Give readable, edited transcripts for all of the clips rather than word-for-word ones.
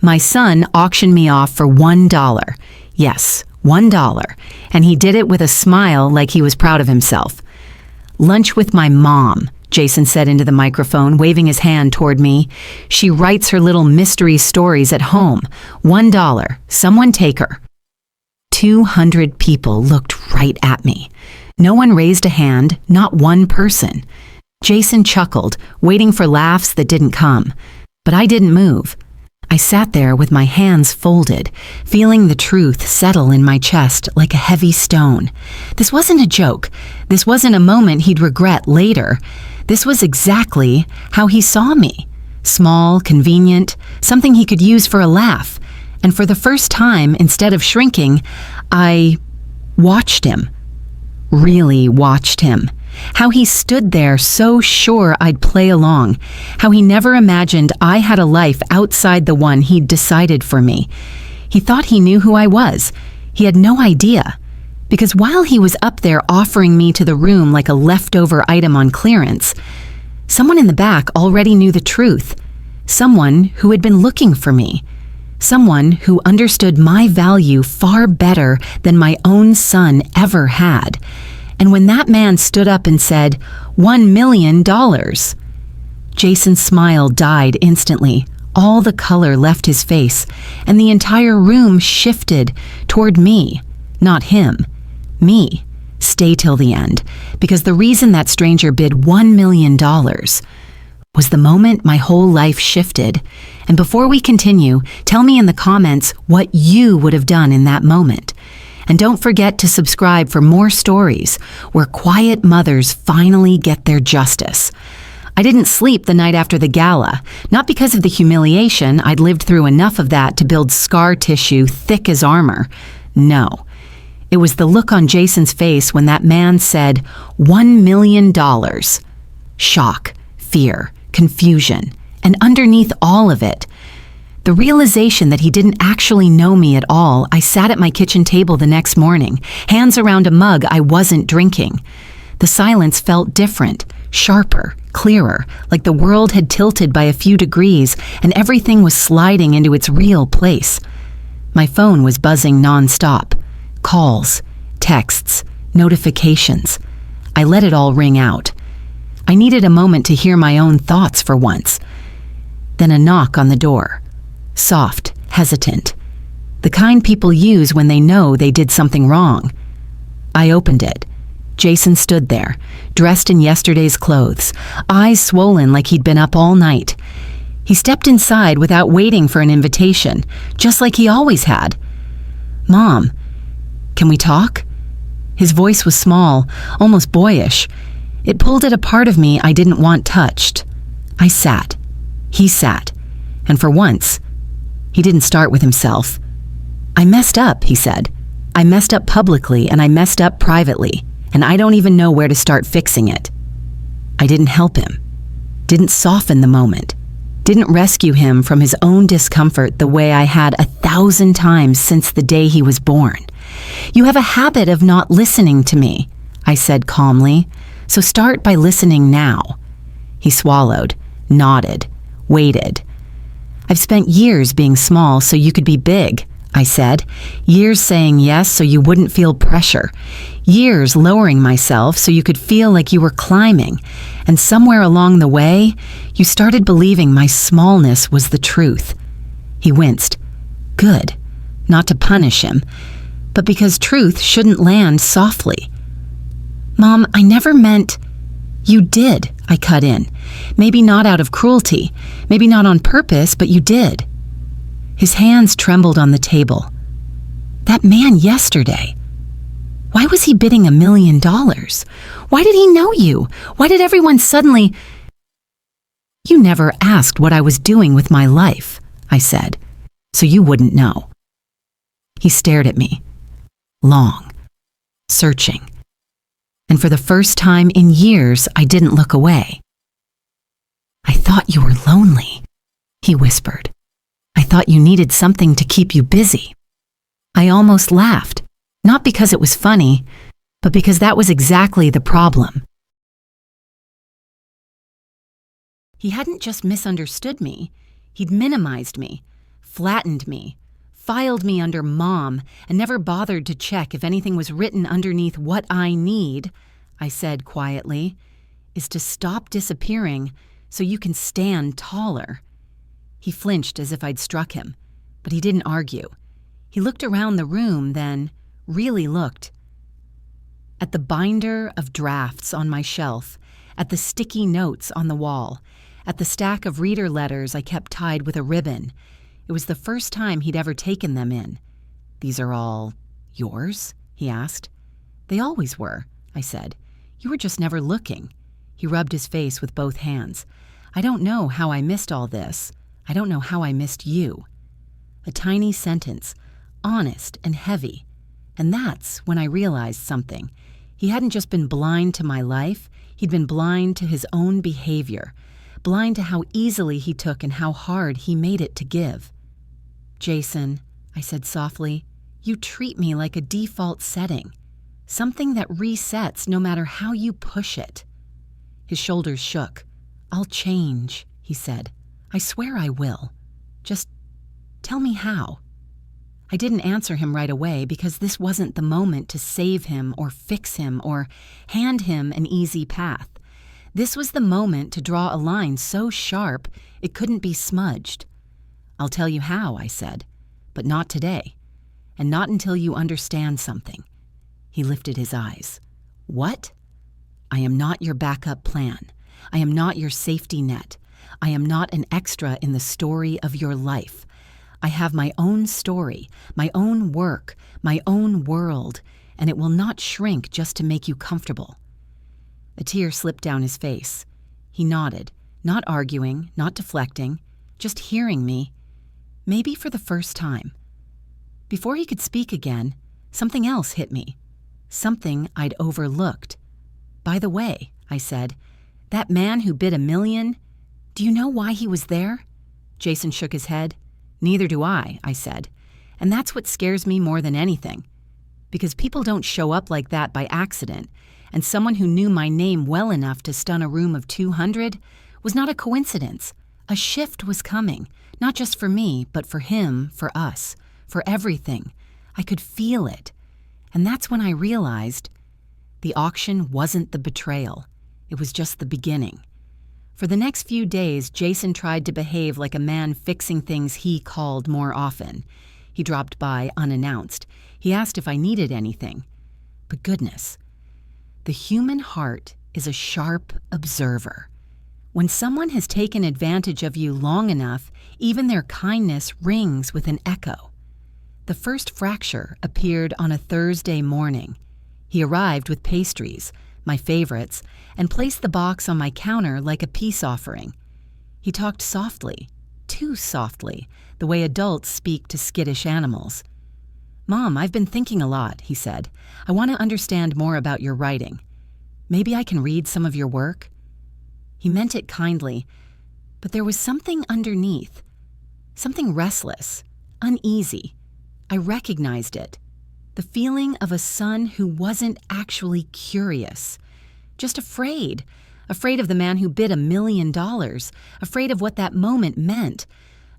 My son auctioned me off for $1. Yes, $1. And he did it with a smile like he was proud of himself. Lunch with my mom, Jason said into the microphone, waving his hand toward me. She writes her little mystery stories at home. $1. Someone take her. 200 people looked right at me. No one raised a hand, not one person. Jason chuckled, waiting for laughs that didn't come. But I didn't move. I sat there with my hands folded, feeling the truth settle in my chest like a heavy stone. This wasn't a joke. This wasn't a moment he'd regret later. This was exactly how he saw me. Small, convenient, something he could use for a laugh. And for the first time, instead of shrinking, I watched him. Really watched him. How he stood there so sure I'd play along. How he never imagined I had a life outside the one he'd decided for me. He thought he knew who I was. He had no idea. Because while he was up there offering me to the room like a leftover item on clearance, someone in the back already knew the truth. Someone who had been looking for me. Someone who understood my value far better than my own son ever had. And when that man stood up and said, $1 million, Jason's smile died instantly. All the color left his face, and the entire room shifted toward me, not him, me. Stay till the end, because the reason that stranger bid $1 million was the moment my whole life shifted. And before we continue, tell me in the comments what you would have done in that moment. And don't forget to subscribe for more stories where quiet mothers finally get their justice. I didn't sleep the night after the gala, not because of the humiliation. I'd lived through enough of that to build scar tissue thick as armor. No. It was the look on Jason's face when that man said, $1 million. Shock, fear, confusion, and underneath all of it, the realization that he didn't actually know me at all. I sat at my kitchen table the next morning, hands around a mug I wasn't drinking. The silence felt different, sharper, clearer, like the world had tilted by a few degrees and everything was sliding into its real place. My phone was buzzing nonstop. Calls, texts, notifications. I let it all ring out. I needed a moment to hear my own thoughts for once. Then a knock on the door. Soft, hesitant. The kind people use when they know they did something wrong. I opened it. Jason stood there, dressed in yesterday's clothes, eyes swollen like he'd been up all night. He stepped inside without waiting for an invitation, just like he always had. "Mom, can we talk?" His voice was small, almost boyish. It pulled at a part of me I didn't want touched. I sat. He sat. And for once, he didn't start with himself. "I messed up," he said. "I messed up publicly and I messed up privately, and I don't even know where to start fixing it." I didn't help him. Didn't soften the moment. Didn't rescue him from his own discomfort the way I had 1,000 times since the day he was born. "You have a habit of not listening to me," I said calmly, "so start by listening now." He swallowed, nodded, waited. "I've spent years being small so you could be big," I said. "Years saying yes so you wouldn't feel pressure. Years lowering myself so you could feel like you were climbing. And somewhere along the way, you started believing my smallness was the truth." He winced. Good. Not to punish him, but because truth shouldn't land softly. "Mom, I never meant—" "You did," I cut in. "Maybe not out of cruelty, maybe not on purpose, but you did." His hands trembled on the table. That man yesterday. Why was he bidding $1 million? Why did he know you? Why did everyone suddenly— "You never asked what I was doing with my life," I said, "so you wouldn't know." He stared at me. Long. Searching. And for the first time in years, I didn't look away. "I thought you were lonely," he whispered. "I thought you needed something to keep you busy." I almost laughed, not because it was funny, but because that was exactly the problem. He hadn't just misunderstood me, he'd minimized me, flattened me, filed me under Mom, and never bothered to check if anything was written underneath what I need, I said quietly, is to stop disappearing so you can stand taller. He flinched as if I'd struck him, but he didn't argue. He looked around the room, then really looked. At the binder of drafts on my shelf, at the sticky notes on the wall, at the stack of reader letters I kept tied with a ribbon. It was the first time he'd ever taken them in. "These are all yours?" he asked. "They always were," I said. "You were just never looking." He rubbed his face with both hands. "I don't know how I missed all this. I don't know how I missed you." A tiny sentence, honest and heavy. And that's when I realized something. He hadn't just been blind to my life, he'd been blind to his own behavior, blind to how easily he took and how hard he made it to give. "Jason," I said softly, "you treat me like a default setting, something that resets no matter how you push it." His shoulders shook. "I'll change," he said. "I swear I will. Just tell me how." I didn't answer him right away because this wasn't the moment to save him or fix him or hand him an easy path. This was the moment to draw a line so sharp it couldn't be smudged. "I'll tell you how," I said, "but not today, and not until you understand something." He lifted his eyes. "What?" "I am not your backup plan. I am not your safety net. I am not an extra in the story of your life. I have my own story, my own work, my own world, and it will not shrink just to make you comfortable." A tear slipped down his face. He nodded, not arguing, not deflecting, just hearing me, maybe for the first time. Before he could speak again, something else hit me, something I'd overlooked. "By the way," I said, "that man who bid $1 million, do you know why he was there?" Jason shook his head. "Neither do I," I said. "And that's what scares me more than anything. Because people don't show up like that by accident, and someone who knew my name well enough to stun a room of 200 was not a coincidence. A shift was coming, not just for me, but for him, for us, for everything. I could feel it. And that's when I realized the auction wasn't the betrayal. It was just the beginning. For the next few days, Jason tried to behave like a man fixing things he called more often. He dropped by unannounced. He asked if I needed anything. But goodness, the human heart is a sharp observer. When someone has taken advantage of you long enough, even their kindness rings with an echo. The first fracture appeared on a Thursday morning. He arrived with pastries, my favorites, and placed the box on my counter like a peace offering. He talked softly, too softly, the way adults speak to skittish animals. "Mom, I've been thinking a lot," he said. "I want to understand more about your writing. Maybe I can read some of your work?" He meant it kindly, but there was something underneath, something restless, uneasy. I recognized it. The feeling of a son who wasn't actually curious, just afraid of the man who bid $1 million, afraid of what that moment meant,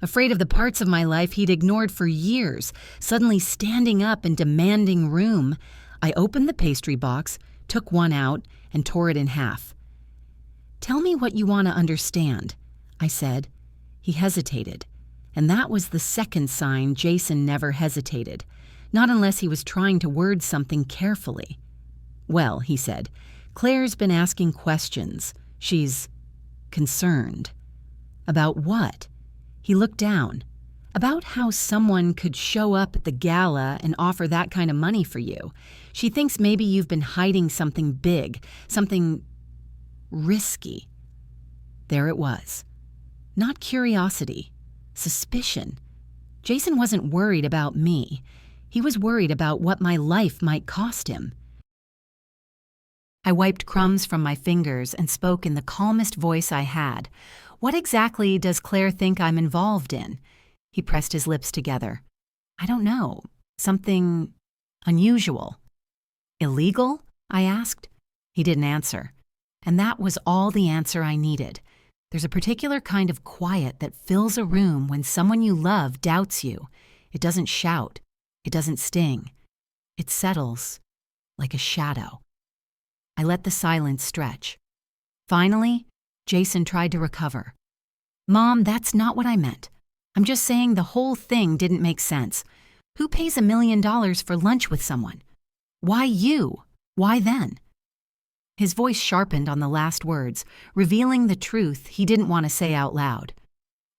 afraid of the parts of my life he'd ignored for years, suddenly standing up and demanding room. I opened the pastry box, took one out, and tore it in half. "Tell me what you want to understand," I said. He hesitated, and that was the second sign Jason never hesitated. Not unless he was trying to word something carefully. "Well," he said, "Claire's been asking questions. She's concerned." "About what?" He looked down. "About how someone could show up at the gala and offer that kind of money for you. She thinks maybe you've been hiding something big, something risky." There it was. Not curiosity, suspicion. Jason wasn't worried about me. He was worried about what my life might cost him. I wiped crumbs from my fingers and spoke in the calmest voice I had. "What exactly does Claire think I'm involved in?" He pressed his lips together. "I don't know. Something unusual." "Illegal?" I asked. He didn't answer. And that was all the answer I needed. There's a particular kind of quiet that fills a room when someone you love doubts you. It doesn't shout. It doesn't sting. It settles like a shadow. I let the silence stretch. Finally, Jason tried to recover. Mom, that's not what I meant. I'm just saying the whole thing didn't make sense. Who pays $1 million for lunch with someone? Why you? Why then? His voice sharpened on the last words, revealing the truth he didn't want to say out loud.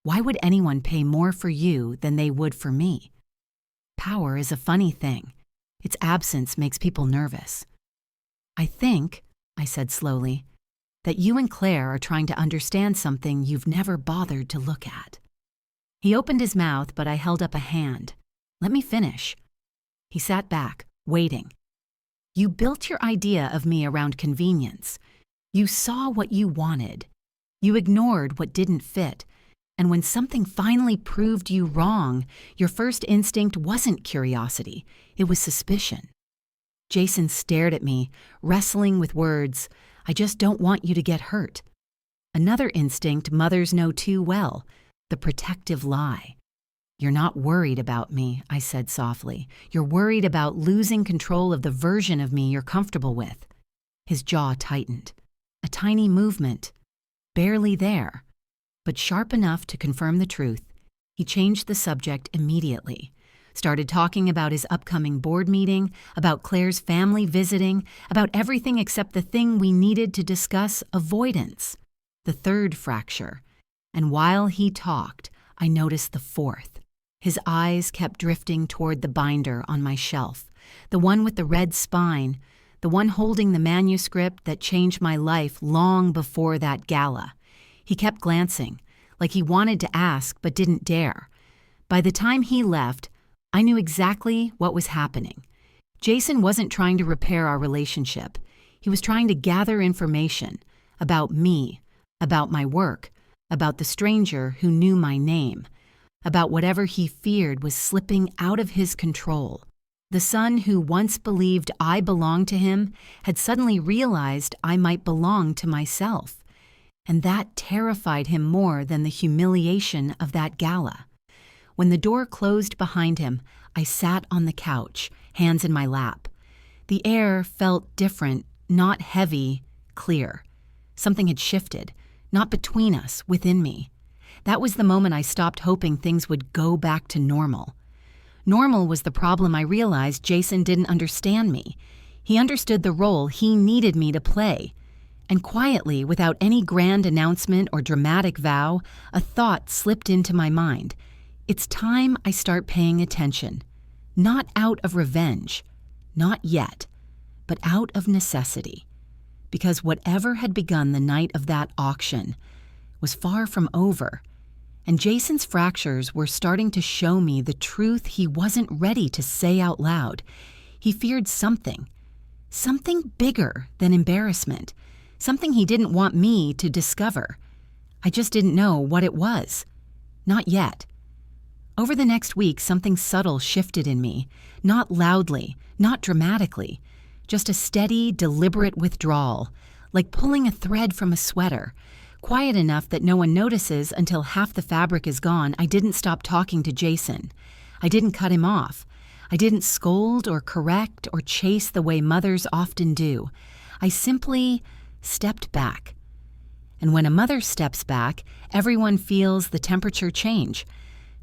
Why would anyone pay more for you than they would for me? Power is a funny thing. Its absence makes people nervous. I think, I said slowly, that you and Claire are trying to understand something you've never bothered to look at. He opened his mouth, but I held up a hand. Let me finish. He sat back, waiting. You built your idea of me around convenience. You saw what you wanted. You ignored what didn't fit. And when something finally proved you wrong, your first instinct wasn't curiosity. It was suspicion. Jason stared at me, wrestling with words. I just don't want you to get hurt. Another instinct mothers know too well, the protective lie. You're not worried about me, I said softly. You're worried about losing control of the version of me you're comfortable with. His jaw tightened. A tiny movement. Barely there, but sharp enough to confirm the truth. He changed the subject immediately. Started talking about his upcoming board meeting, about Claire's family visiting, about everything except the thing we needed to discuss, avoidance. The third fracture. And while he talked, I noticed the fourth. His eyes kept drifting toward the binder on my shelf, the one with the red spine, the one holding the manuscript that changed my life long before that gala. He kept glancing, like he wanted to ask but didn't dare. By the time he left, I knew exactly what was happening. Jason wasn't trying to repair our relationship. He was trying to gather information about me, about my work, about the stranger who knew my name, about whatever he feared was slipping out of his control. The son who once believed I belonged to him had suddenly realized I might belong to myself, and that terrified him more than the humiliation of that gala. When the door closed behind him, I sat on the couch, hands in my lap. The air felt different, not heavy, clear. Something had shifted, not between us, within me. That was the moment I stopped hoping things would go back to normal. Normal was the problem I realized Jason didn't understand me. He understood the role he needed me to play. And quietly, without any grand announcement or dramatic vow, a thought slipped into my mind. It's time I start paying attention. Not out of revenge. Not yet. But out of necessity. Because whatever had begun the night of that auction was far from over. And Jason's fractures were starting to show me the truth he wasn't ready to say out loud. He feared something. Something bigger than embarrassment. Something he didn't want me to discover. I just didn't know what it was. Not yet. Over the next week, something subtle shifted in me. Not loudly, not dramatically. Just a steady, deliberate withdrawal, like pulling a thread from a sweater. Quiet enough that no one notices until half the fabric is gone. I didn't stop talking to Jason. I didn't cut him off. I didn't scold or correct or chase the way mothers often do. I simply stepped back. And when a mother steps back, everyone feels the temperature change.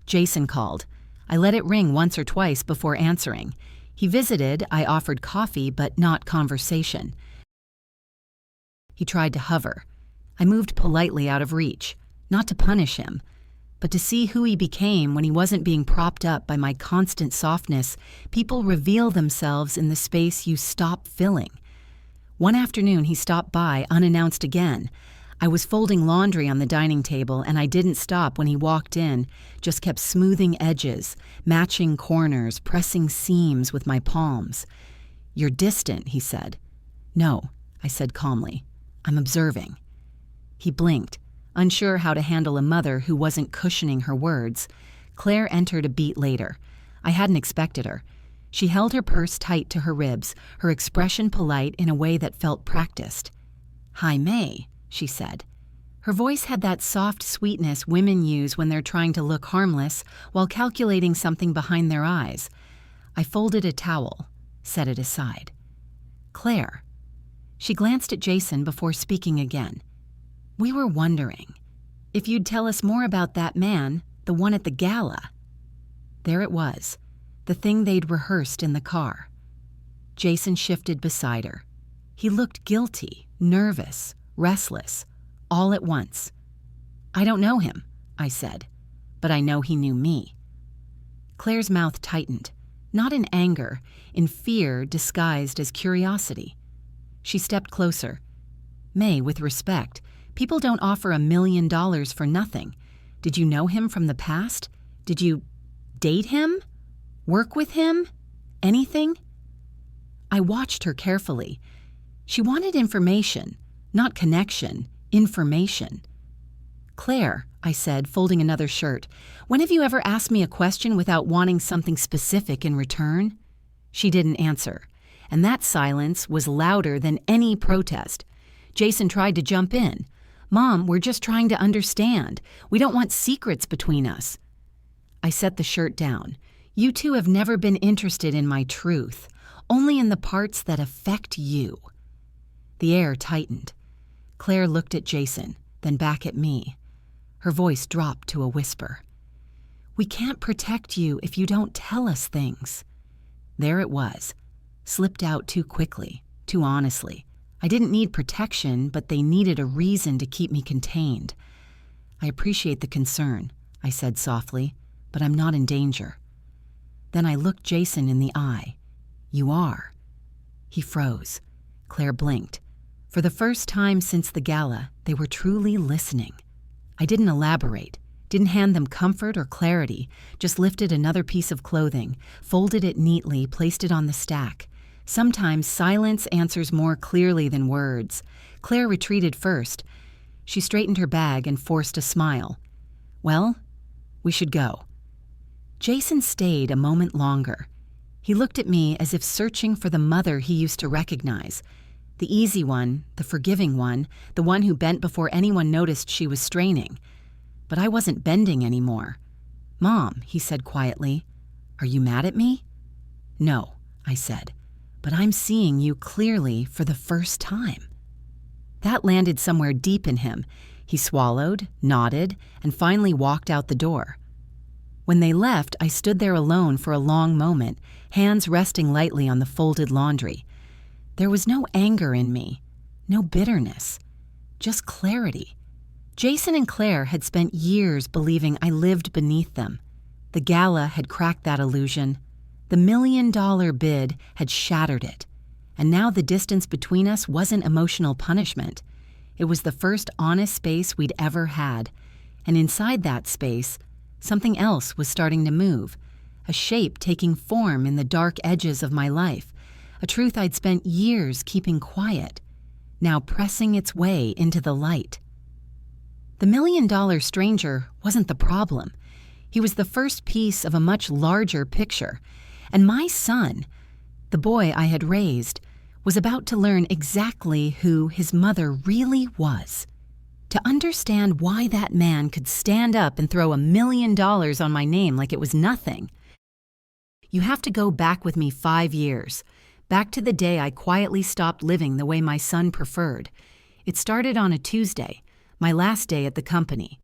Jason called. I let it ring once or twice before answering. He visited, I offered coffee, but not conversation. He tried to hover. I moved politely out of reach, not to punish him, but to see who he became when he wasn't being propped up by my constant softness. People reveal themselves in the space you stop filling. One afternoon, he stopped by, unannounced again. I was folding laundry on the dining table, and I didn't stop when he walked in, just kept smoothing edges, matching corners, pressing seams with my palms. You're distant, he said. No, I said calmly. I'm observing. He blinked, unsure how to handle a mother who wasn't cushioning her words. Claire entered a beat later. I hadn't expected her. She held her purse tight to her ribs, her expression polite in a way that felt practiced. Hi, May, she said. Her voice had that soft sweetness women use when they're trying to look harmless while calculating something behind their eyes. I folded a towel, set it aside. "Claire." She glanced at Jason before speaking again. "We were wondering if you'd tell us more about that man, the one at the gala." There it was, the thing they'd rehearsed in the car. Jason shifted beside her. He looked guilty, nervous, restless, all at once. "I don't know him," I said, "but I know he knew me." Claire's mouth tightened, not in anger, in fear disguised as curiosity. She stepped closer. "May, with respect, people don't offer $1 million for nothing. Did you know him from the past? Did you date him? Work with him? Anything?" I watched her carefully. She wanted information, not connection, information. "Claire," I said, folding another shirt, "when have you ever asked me a question without wanting something specific in return?" She didn't answer, and that silence was louder than any protest. Jason tried to jump in. "Mom, we're just trying to understand. We don't want secrets between us." I set the shirt down. "You two have never been interested in my truth, only in the parts that affect you." The air tightened. Claire looked at Jason, then back at me. Her voice dropped to a whisper. "We can't protect you if you don't tell us things." There it was, slipped out too quickly, too honestly. I didn't need protection, but they needed a reason to keep me contained. "I appreciate the concern," I said softly, "but I'm not in danger." Then I looked Jason in the eye. "You are." He froze. Claire blinked. For the first time since the gala, they were truly listening. I didn't elaborate, didn't hand them comfort or clarity, just lifted another piece of clothing, folded it neatly, placed it on the stack. Sometimes silence answers more clearly than words. Claire retreated first. She straightened her bag and forced a smile. "Well, we should go." Jason stayed a moment longer. He looked at me as if searching for the mother he used to recognize. The easy one, the forgiving one, the one who bent before anyone noticed she was straining. But I wasn't bending anymore. "Mom," he said quietly, "are you mad at me?" "No," I said, "but I'm seeing you clearly for the first time." That landed somewhere deep in him. He swallowed, nodded, and finally walked out the door. When they left, I stood there alone for a long moment, hands resting lightly on the folded laundry. There was no anger in me, no bitterness, just clarity. Jason and Claire had spent years believing I lived beneath them. The gala had cracked that illusion. The $1 million bid had shattered it. And now the distance between us wasn't emotional punishment. It was the first honest space we'd ever had. And inside that space, something else was starting to move, a shape taking form in the dark edges of my life. A truth I'd spent years keeping quiet, now pressing its way into the light. The $1 million stranger wasn't the problem. He was the first piece of a much larger picture. And my son, the boy I had raised, was about to learn exactly who his mother really was. To understand why that man could stand up and throw $1 million on my name like it was nothing. You have to go back with me 5 years. Back to the day I quietly stopped living the way my son preferred. It started on a Tuesday, my last day at the company.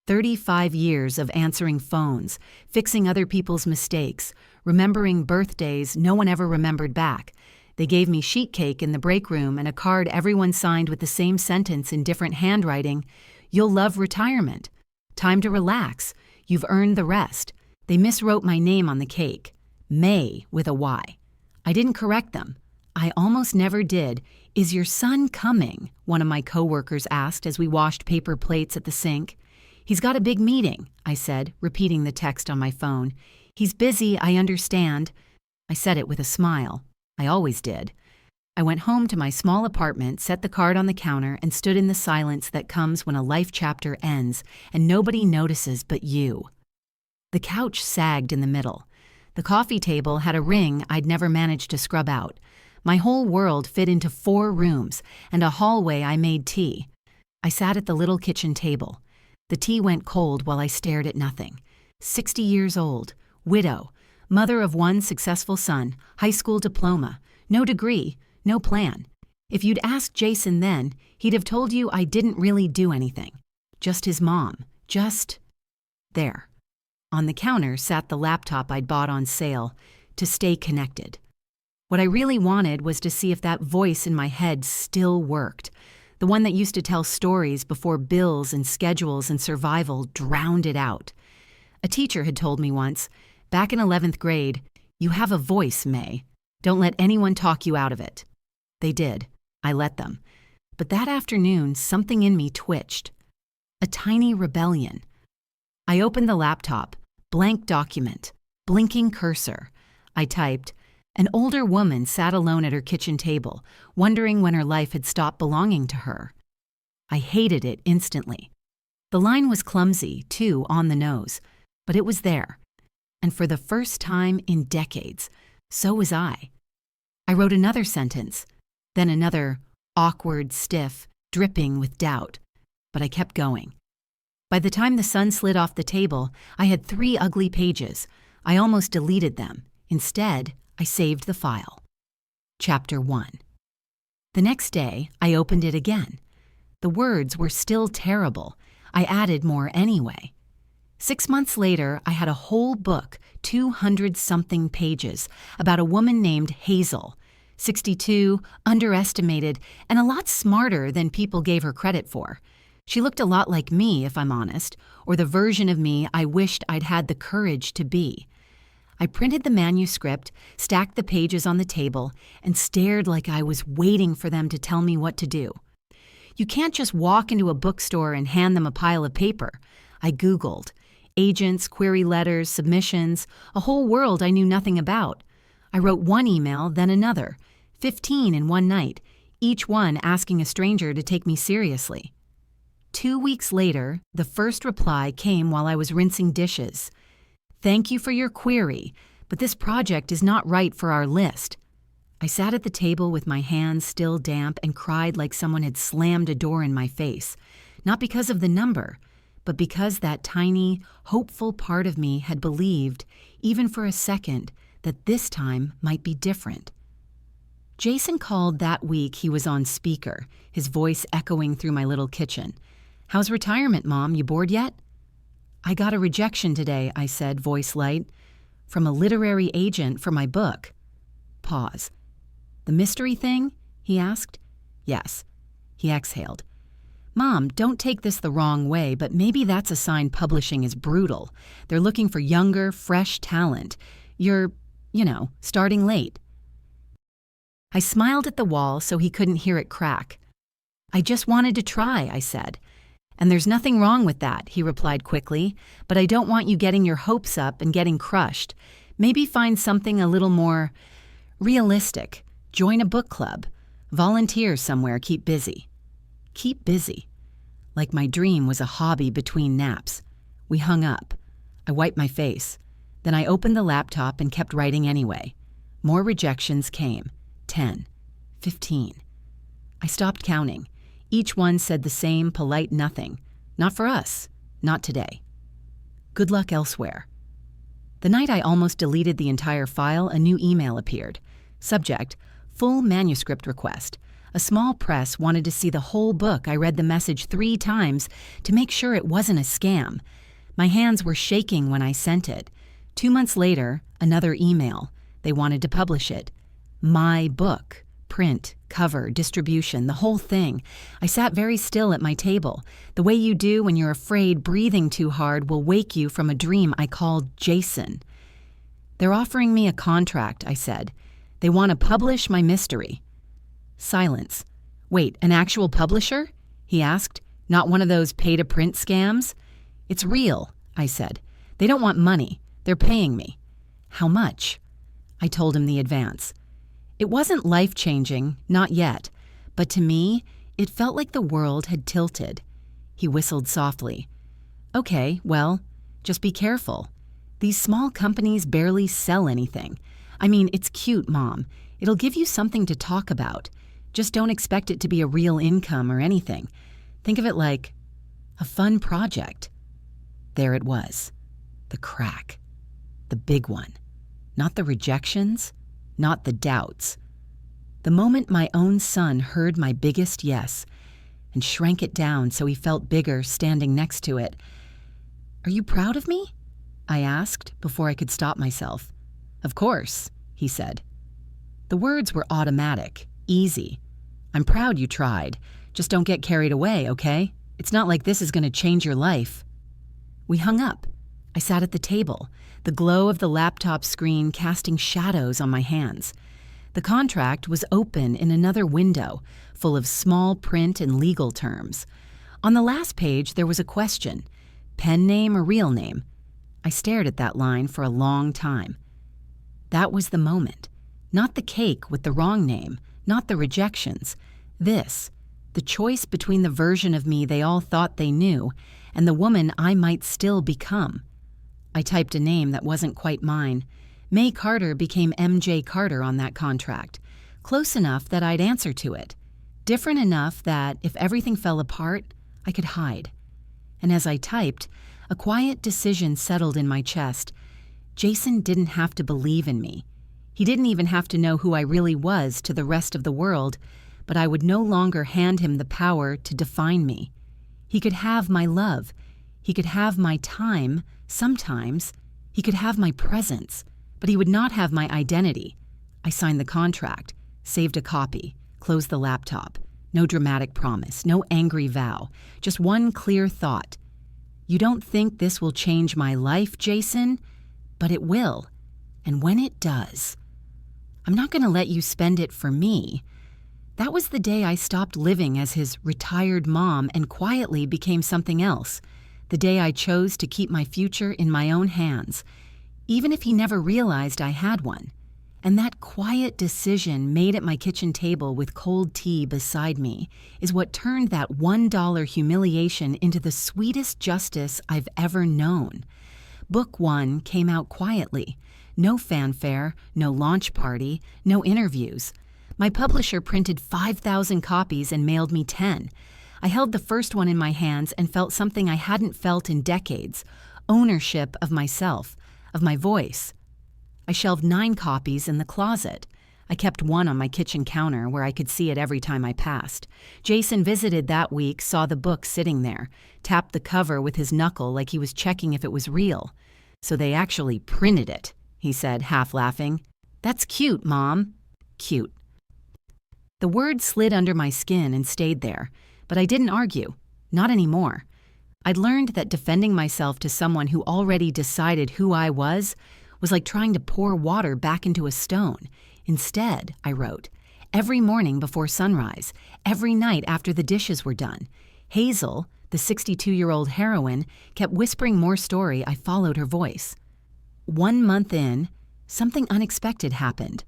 35 years of answering phones, fixing other people's mistakes, remembering birthdays no one ever remembered back. They gave me sheet cake in the break room and a card everyone signed with the same sentence in different handwriting. "You'll love retirement. Time to relax. You've earned the rest." They miswrote my name on the cake. May with a Y. I didn't correct them. I almost never did. "Is your son coming?" one of my coworkers asked as we washed paper plates at the sink. "He's got a big meeting," I said, repeating the text on my phone. "He's busy, I understand." I said it with a smile. I always did. I went home to my small apartment, set the card on the counter, and stood in the silence that comes when a life chapter ends and nobody notices but you. The couch sagged in the middle. The coffee table had a ring I'd never managed to scrub out. My whole world fit into 4 rooms and a hallway I made tea. I sat at the little kitchen table. The tea went cold while I stared at nothing. 60 years old, widow, mother of one successful son, high school diploma, no degree, no plan. If you'd asked Jason then, he'd have told you I didn't really do anything. Just his mom, just there. On the counter sat the laptop I'd bought on sale to stay connected. What I really wanted was to see if that voice in my head still worked, the one that used to tell stories before bills and schedules and survival drowned it out. A teacher had told me once, back in 11th grade, "You have a voice, May. Don't let anyone talk you out of it." They did. I let them. But that afternoon, something in me twitched. A tiny rebellion. I opened the laptop, blank document, blinking cursor. I typed, "An older woman sat alone at her kitchen table, wondering when her life had stopped belonging to her." I hated it instantly. The line was clumsy, too, on the nose, but it was there. And for the first time in decades, so was I. I wrote another sentence, then another, awkward, stiff, dripping with doubt, but I kept going. By the time the sun slid off the table, I had 3 ugly pages. I almost deleted them. Instead, I saved the file. Chapter 1. The next day, I opened it again. The words were still terrible. I added more anyway. 6 months later, I had a whole book, 200-something pages, about a woman named Hazel, 62, underestimated, and a lot smarter than people gave her credit for. She looked a lot like me, if I'm honest, or the version of me I wished I'd had the courage to be. I printed the manuscript, stacked the pages on the table, and stared like I was waiting for them to tell me what to do. You can't just walk into a bookstore and hand them a pile of paper. I Googled. Agents, query letters, submissions, a whole world I knew nothing about. I wrote one email, then another, 15 in one night, each one asking a stranger to take me seriously. 2 weeks later, the first reply came while I was rinsing dishes. "Thank you for your query, but this project is not right for our list." I sat at the table with my hands still damp and cried like someone had slammed a door in my face, not because of the number, but because that tiny, hopeful part of me had believed, even for a second, that this time might be different. Jason called that week he was on speaker, his voice echoing through my little kitchen. "How's retirement, Mom? You bored yet?" "I got a rejection today," I said, voice light. "From a literary agent for my book." Pause. "The mystery thing?" he asked. "Yes." He exhaled. "Mom, don't take this the wrong way, but maybe that's a sign publishing is brutal. They're looking for younger, fresh talent. You're, starting late." I smiled at the wall so he couldn't hear it crack. "I just wanted to try," I said. "And there's nothing wrong with that," he replied quickly, "but I don't want you getting your hopes up and getting crushed. Maybe find something a little more realistic. Join a book club. Volunteer somewhere, keep busy." Keep busy. Like my dream was a hobby between naps. We hung up. I wiped my face. Then I opened the laptop and kept writing anyway. More rejections came. 10. 15. I stopped counting. Each one said the same polite nothing. Not for us. Not today. Good luck elsewhere. The night I almost deleted the entire file, a new email appeared. Subject, full manuscript request. A small press wanted to see the whole book. I read the message 3 times to make sure it wasn't a scam. My hands were shaking when I sent it. 2 months later, another email. They wanted to publish it. My book. Print, cover, distribution, the whole thing. I sat very still at my table, the way you do when you're afraid breathing too hard will wake you from a dream I called Jason. "They're offering me a contract," I said. "They want to publish my mystery." Silence. "Wait, an actual publisher?" he asked. "Not one of those pay-to-print scams?" "It's real," I said. "They don't want money. They're paying me." "How much?" I told him the advance. It wasn't life-changing, not yet, but to me, it felt like the world had tilted. He whistled softly. "Okay, well, just be careful. These small companies barely sell anything. I mean, it's cute, Mom. It'll give you something to talk about. Just don't expect it to be a real income or anything. Think of it like a fun project. There it was, the crack, the big one. Not the rejections, not the doubts. The moment my own son heard my biggest yes and shrank it down so he felt bigger standing next to it. "Are you proud of me?" I asked before I could stop myself. "Of course," he said. The words were automatic, easy. "I'm proud you tried. Just don't get carried away, okay? It's not like this is going to change your life." We hung up. I sat at the table, the glow of the laptop screen casting shadows on my hands. The contract was open in another window, full of small print and legal terms. On the last page, there was a question: pen name or real name? I stared at that line for a long time. That was the moment. Not the cake with the wrong name, not the rejections. This, the choice between the version of me they all thought they knew and the woman I might still become. I typed a name that wasn't quite mine. May Carter became MJ Carter on that contract, close enough that I'd answer to it, different enough that if everything fell apart, I could hide. And as I typed, a quiet decision settled in my chest. Jason didn't have to believe in me. He didn't even have to know who I really was to the rest of the world, but I would no longer hand him the power to define me. He could have my love. He could have my time, sometimes. He could have my presence. But he would not have my identity. I signed the contract, saved a copy, closed the laptop. No dramatic promise, no angry vow, just one clear thought. You don't think this will change my life, Jason? But it will. And when it does, I'm not going to let you spend it for me. That was the day I stopped living as his retired mom and quietly became something else. The day I chose to keep my future in my own hands, even if he never realized I had one. And that quiet decision made at my kitchen table with cold tea beside me is what turned that $1 humiliation into the sweetest justice I've ever known. Book 1 came out quietly. No fanfare, no launch party, no interviews. My publisher printed 5,000 copies and mailed me 10. I held the first one in my hands and felt something I hadn't felt in decades: ownership of myself, of my voice. I shelved 9 copies in the closet. I kept one on my kitchen counter where I could see it every time I passed. Jason visited that week, saw the book sitting there, tapped the cover with his knuckle like he was checking if it was real. "So they actually printed it," he said, half laughing. "That's cute, Mom." Cute. The word slid under my skin and stayed there, but I didn't argue. Not anymore. I'd learned that defending myself to someone who already decided who I was like trying to pour water back into a stone. Instead, I wrote, every morning before sunrise, every night after the dishes were done. Hazel, the 62-year-old heroine, kept whispering more story. I followed her voice. 1 month in, something unexpected happened.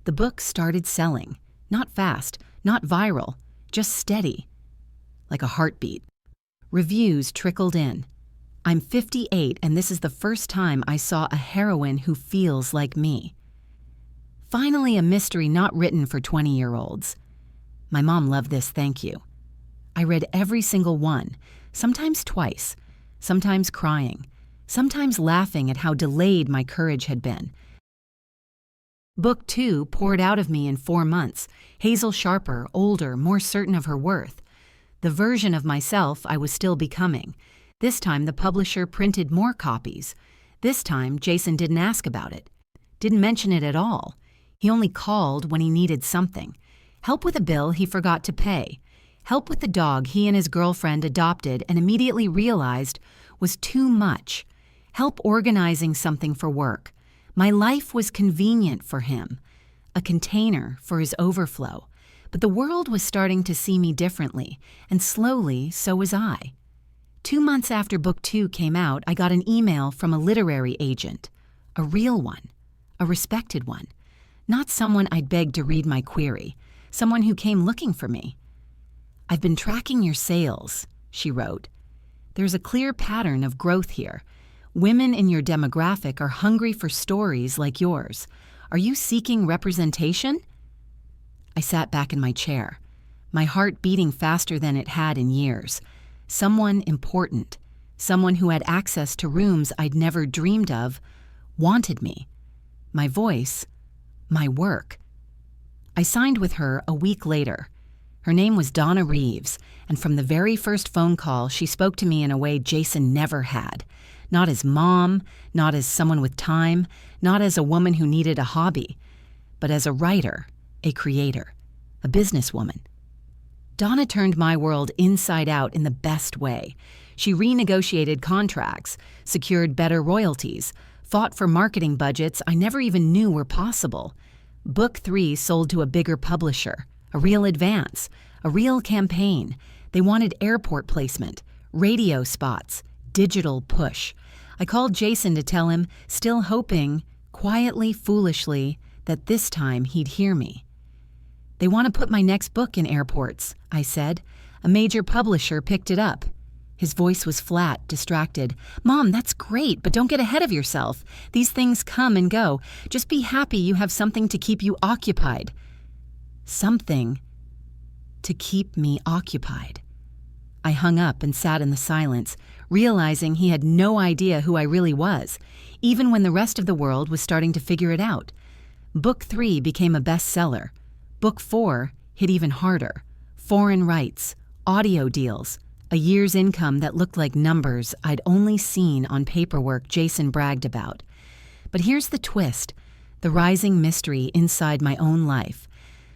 The book started selling. Not fast, not viral, just steady. Like a heartbeat. Reviews trickled in. I'm 58 and this is the first time I saw a heroine who feels like me. Finally, a mystery not written for 20-year-olds. My mom loved this thank you. I read every single one, sometimes twice, sometimes crying, sometimes laughing at how delayed my courage had been. Book 2 poured out of me in 4 months, Hazel sharper, older, more certain of her worth. The version of myself I was still becoming. This time the publisher printed more copies. This time Jason didn't ask about it. Didn't mention it at all. He only called when he needed something. Help with a bill he forgot to pay. Help with the dog he and his girlfriend adopted and immediately realized was too much. Help organizing something for work. My life was convenient for him. A container for his overflow. But the world was starting to see me differently, and slowly so was I. 2 months after Book 2 came out, I got an email from a literary agent. A real one. A respected one. Not someone I'd begged to read my query. Someone who came looking for me. I've been tracking your sales, she wrote. There's a clear pattern of growth here. Women in your demographic are hungry for stories like yours. Are you seeking representation? I sat back in my chair. my heart beating faster than it had in years. Someone important, someone who had access to rooms I'd never dreamed of, wanted me. My voice, my work. I signed with her a week later. Her name was Donna Reeves, and from the very first phone call, she spoke to me in a way Jason never had. Not as mom, not as someone with time, not as a woman who needed a hobby, but as a writer, a creator, a businesswoman. Donna turned my world inside out in the best way. She renegotiated contracts, secured better royalties, fought for marketing budgets I never even knew were possible. Book 3 sold to a bigger publisher, a real advance, a real campaign. They wanted airport placement, radio spots, digital push. I called Jason to tell him, still hoping, quietly, foolishly, that this time he'd hear me. They want to put my next book in airports, I said. A major publisher picked it up. His voice was flat, distracted. Mom, that's great, but don't get ahead of yourself. These things come and go. Just be happy you have something to keep you occupied. Something to keep me occupied. I hung up and sat in the silence, realizing he had no idea who I really was, even when the rest of the world was starting to figure it out. Book 3 became a bestseller. Book 4 hit even harder. Foreign rights, audio deals, a year's income that looked like numbers I'd only seen on paperwork Jason bragged about. But here's the twist, the rising mystery inside my own life.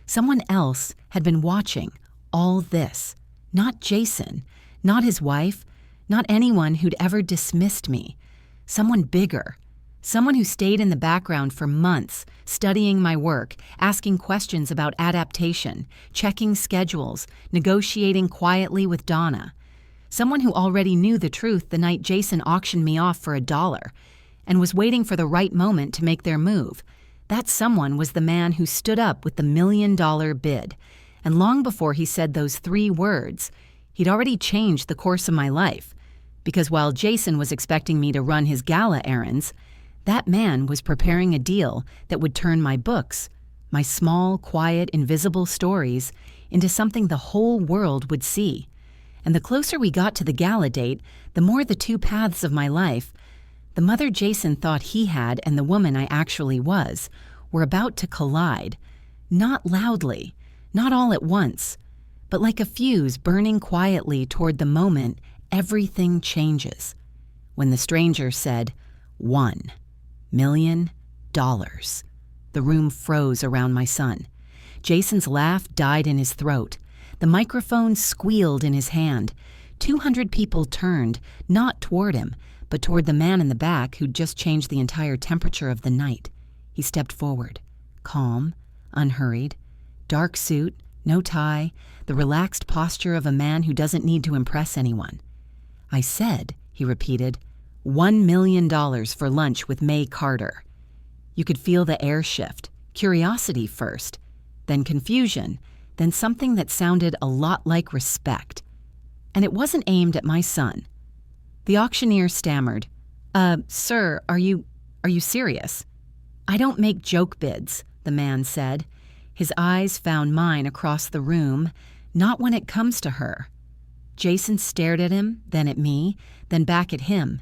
Someone else had been watching all this. Not Jason, not his wife, not anyone who'd ever dismissed me. Someone bigger. Someone who stayed in the background for months, studying my work, asking questions about adaptation, checking schedules, negotiating quietly with Donna. Someone who already knew the truth the night Jason auctioned me off for $1 and was waiting for the right moment to make their move. That someone was the man who stood up with the $1 million bid. And long before he said those 3 words, he'd already changed the course of my life. Because while Jason was expecting me to run his Gala errands, that man was preparing a deal that would turn my books, my small, quiet, invisible stories, into something the whole world would see. And the closer we got to the Gala date, the more the 2 paths of my life, the mother Jason thought he had and the woman I actually was, were about to collide. Not loudly, not all at once, but like a fuse burning quietly toward the moment everything changes. When the stranger said, $1 million, the room froze around my son. Jason's laugh died in his throat. The microphone squealed in his hand. 200 people turned, not toward him, but toward the man in the back who'd just changed the entire temperature of the night. He stepped forward, calm, unhurried, dark suit, no tie, the relaxed posture of a man who doesn't need to impress anyone. I said, he repeated, $1 million for lunch with May Carter. You could feel the air shift, curiosity first, then confusion, then something that sounded a lot like respect. And it wasn't aimed at my son. The auctioneer stammered, Sir, are you serious? I don't make joke bids, the man said. His eyes found mine across the room, not when it comes to her. Jason stared at him, then at me, then back at him.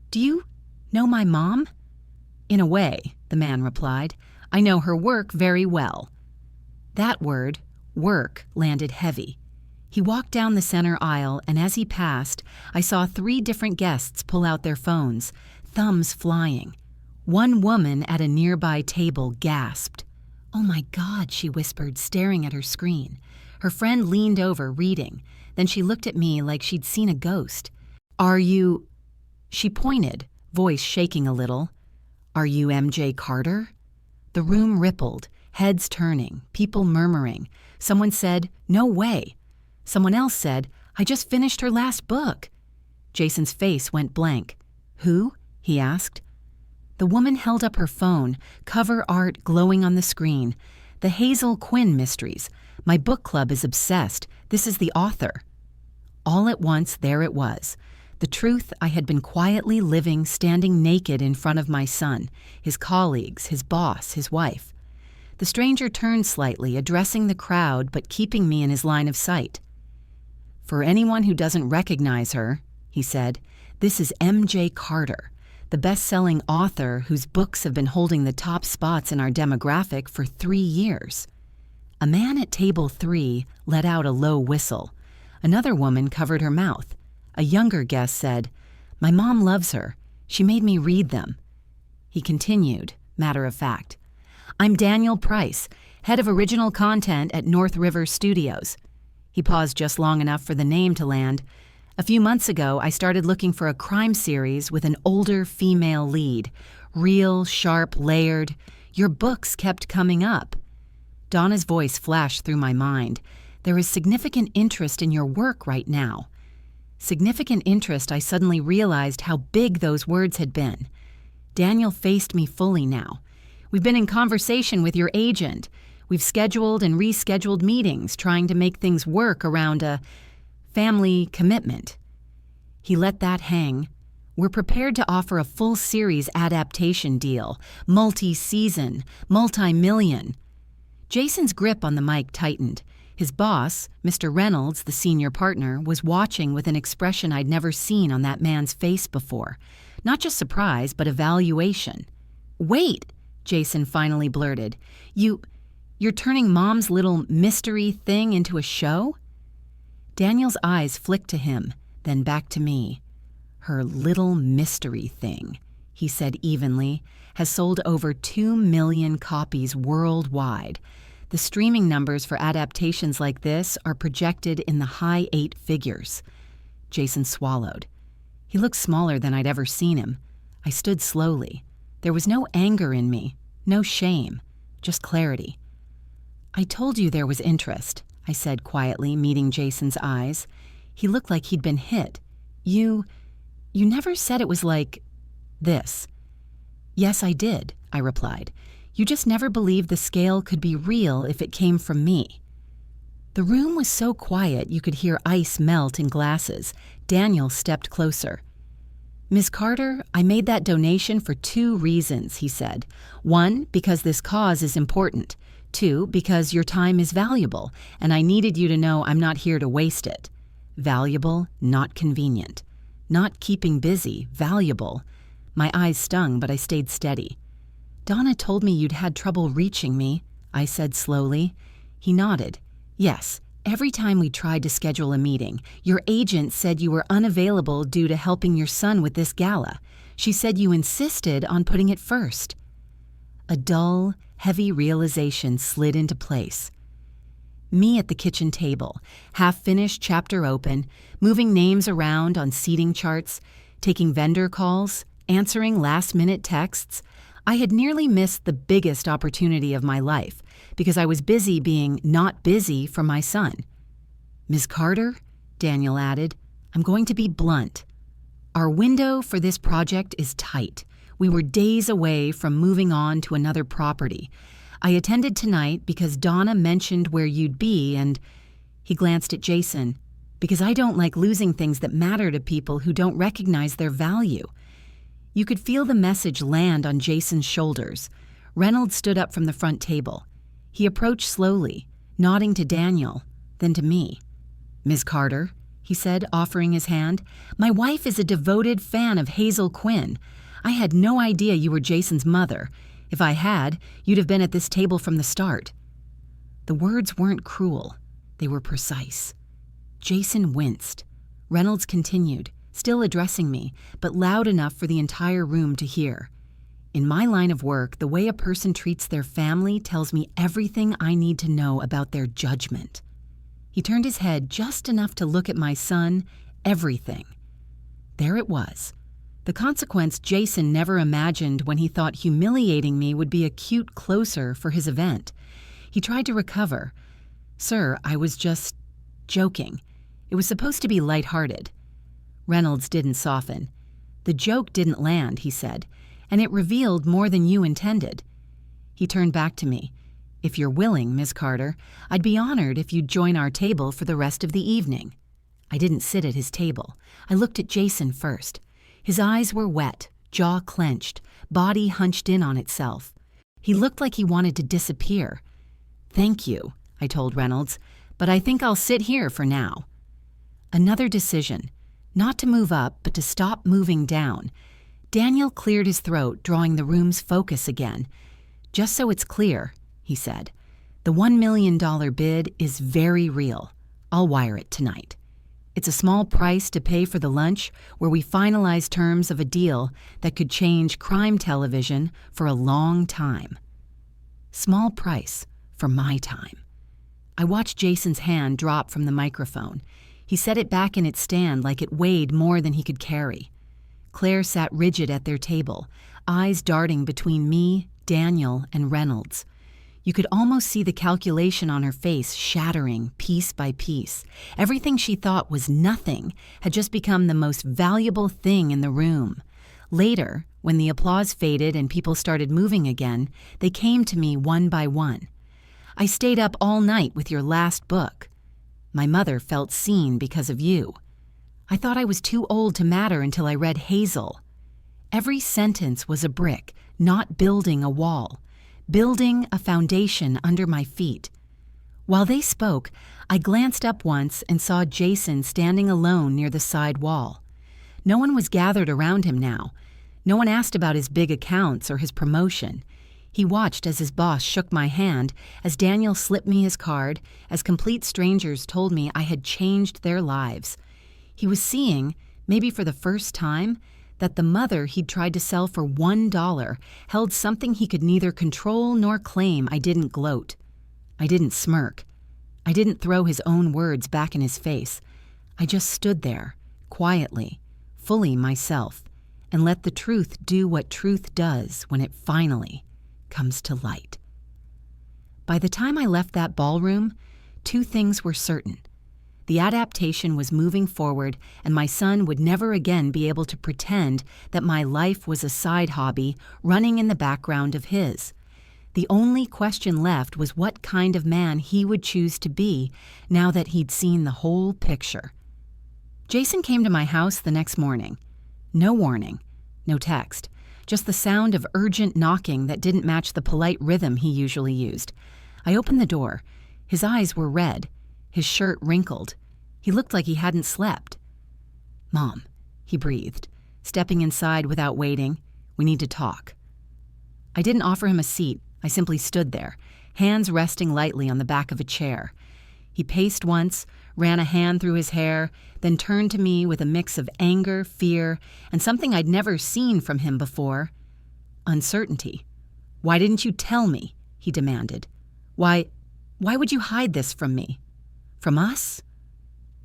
Do you know my mom? In a way, the man replied. I know her work very well. That word, work, landed heavy. He walked down the center aisle, and as he passed, I saw 3 different guests pull out their phones, thumbs flying. One woman at a nearby table gasped. Oh my God, she whispered, staring at her screen. Her friend leaned over, reading. Then she looked at me like she'd seen a ghost. Are you... She pointed, voice shaking a little. Are you MJ Carter? The room rippled, heads turning, people murmuring. Someone said, no way. Someone else said, I just finished her last book. Jason's face went blank. Who? He asked. The woman held up her phone, cover art glowing on the screen. The Hazel Quinn Mysteries. My book club is obsessed. This is the author. All at once, there it was. The truth I had been quietly living standing naked in front of my son, his colleagues, his boss, his wife. The stranger turned slightly, addressing the crowd but keeping me in his line of sight. "For anyone who doesn't recognize her," he said, "this is M.J. Carter, the best-selling author whose books have been holding the top spots in our demographic for 3 years." A man at table 3 let out a low whistle. Another woman covered her mouth. A younger guest said, "My mom loves her. She made me read them." He continued, matter of fact, "I'm Daniel Price, head of original content at North River Studios." He paused just long enough for the name to land. "A few months ago, I started looking for a crime series with an older female lead. Real, sharp, layered. Your books kept coming up." Donna's voice flashed through my mind. "There is significant interest in your work right now." Significant interest, I suddenly realized how big those words had been. Daniel faced me fully now. "We've been in conversation with your agent. We've scheduled and rescheduled meetings, trying to make things work around a family commitment." He let that hang. "We're prepared to offer a full series adaptation deal, multi-season, multi-million." Jason's grip on the mic tightened. His boss, Mr. Reynolds, the senior partner, was watching with an expression I'd never seen on that man's face before. Not just surprise, but evaluation. "Wait," Jason finally blurted. You're turning Mom's little mystery thing into a show?" Daniel's eyes flicked to him, then back to me. "Her little mystery thing," he said evenly, "has sold over 2 million copies worldwide. The streaming numbers for adaptations like this are projected in the high 8 figures. Jason swallowed. He looked smaller than I'd ever seen him. I stood slowly. There was no anger in me, no shame, just clarity. "I told you there was interest," I said quietly, meeting Jason's eyes. He looked like he'd been hit. You never said it was like this." "Yes, I did," I replied. "You just never believed the scale could be real if it came from me." The room was so quiet you could hear ice melt in glasses. Daniel stepped closer. "Ms. Carter, I made that donation for 2 reasons," he said. "1, because this cause is important. 2, because your time is valuable, and I needed you to know I'm not here to waste it." Valuable, not convenient. Not keeping busy, valuable. My eyes stung, but I stayed steady. "Donna told me you'd had trouble reaching me," I said slowly. He nodded. "Yes, every time we tried to schedule a meeting, your agent said you were unavailable due to helping your son with this gala. She said you insisted on putting it first." A dull, heavy realization slid into place. Me at the kitchen table, half-finished chapter open, moving names around on seating charts, taking vendor calls, answering last-minute texts. I had nearly missed the biggest opportunity of my life because I was busy being not busy for my son. "Ms. Carter," Daniel added, "I'm going to be blunt. Our window for this project is tight. We were days away from moving on to another property. I attended tonight because Donna mentioned where you'd be and," he glanced at Jason, "because I don't like losing things that matter to people who don't recognize their value." You could feel the message land on Jason's shoulders. Reynolds stood up from the front table. He approached slowly, nodding to Daniel, then to me. "Ms. Carter," he said, offering his hand, "my wife is a devoted fan of Hazel Quinn. I had no idea you were Jason's mother. If I had, you'd have been at this table from the start." The words weren't cruel. They were precise. Jason winced. Reynolds continued, still addressing me, but loud enough for the entire room to hear. "In my line of work, the way a person treats their family tells me everything I need to know about their judgment." He turned his head just enough to look at my son, everything. There it was. The consequence Jason never imagined when he thought humiliating me would be a cute closer for his event. He tried to recover. "Sir, I was just joking. It was supposed to be lighthearted." Reynolds didn't soften. "The joke didn't land," he said, "and it revealed more than you intended." He turned back to me. "If you're willing, Miss Carter, I'd be honored if you'd join our table for the rest of the evening." I didn't sit at his table. I looked at Jason first. His eyes were wet, jaw clenched, body hunched in on itself. He looked like he wanted to disappear. "Thank you," I told Reynolds, "but I think I'll sit here for now." Another decision, not to move up, but to stop moving down. Daniel cleared his throat, drawing the room's focus again. "Just so it's clear," he said, "the $1 million bid is very real. I'll wire it tonight. It's a small price to pay for the lunch where we finalize terms of a deal that could change crime television for a long time." Small price for my time. I watched Jason's hand drop from the microphone. He set it back in its stand like it weighed more than he could carry. Claire sat rigid at their table, eyes darting between me, Daniel, and Reynolds. You could almost see the calculation on her face shattering piece by piece. Everything she thought was nothing had just become the most valuable thing in the room. Later, when the applause faded and people started moving again, they came to me one by one. "I stayed up all night with your last book. My mother felt seen because of you. I thought I was too old to matter until I read Hazel." Every sentence was a brick, not building a wall. Building a foundation under my feet. While they spoke, I glanced up once and saw Jason standing alone near the side wall. No one was gathered around him now. No one asked about his big accounts or his promotion. He watched as his boss shook my hand, as Daniel slipped me his card, as complete strangers told me I had changed their lives. He was seeing, maybe for the first time, that the mother he'd tried to sell for $1 held something he could neither control nor claim. I didn't gloat. I didn't smirk. I didn't throw his own words back in his face. I just stood there, quietly, fully myself, and let the truth do what truth does when it finally comes to light. By the time I left that ballroom, two things were certain. The adaptation was moving forward, and my son would never again be able to pretend that my life was a side hobby running in the background of his. The only question left was what kind of man he would choose to be now that he'd seen the whole picture. Jason came to my house the next morning. No warning, no text, just the sound of urgent knocking that didn't match the polite rhythm he usually used. I opened the door. His eyes were red. His shirt wrinkled. He looked like he hadn't slept. "Mom," he breathed, stepping inside without waiting. "We need to talk." I didn't offer him a seat. I simply stood there, hands resting lightly on the back of a chair. He paced once, ran a hand through his hair, then turned to me with a mix of anger, fear, and something I'd never seen from him before: uncertainty. "Why didn't you tell me?" he demanded. Why would you hide this from me? From us?"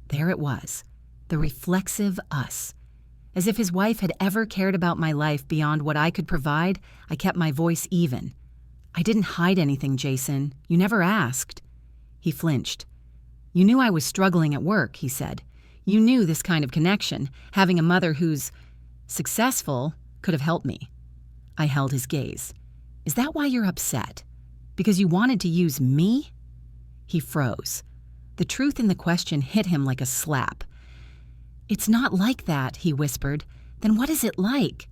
There it was, the reflexive us. As if his wife had ever cared about my life beyond what I could provide, I kept my voice even. "I didn't hide anything, Jason. You never asked." He flinched. "You knew I was struggling at work," he said. "You knew this kind of connection, having a mother who's successful, could have helped me." I held his gaze. "Is that why you're upset? Because you wanted to use me?" He froze. The truth in the question hit him like a slap. "It's not like that," he whispered. "Then what is it like?"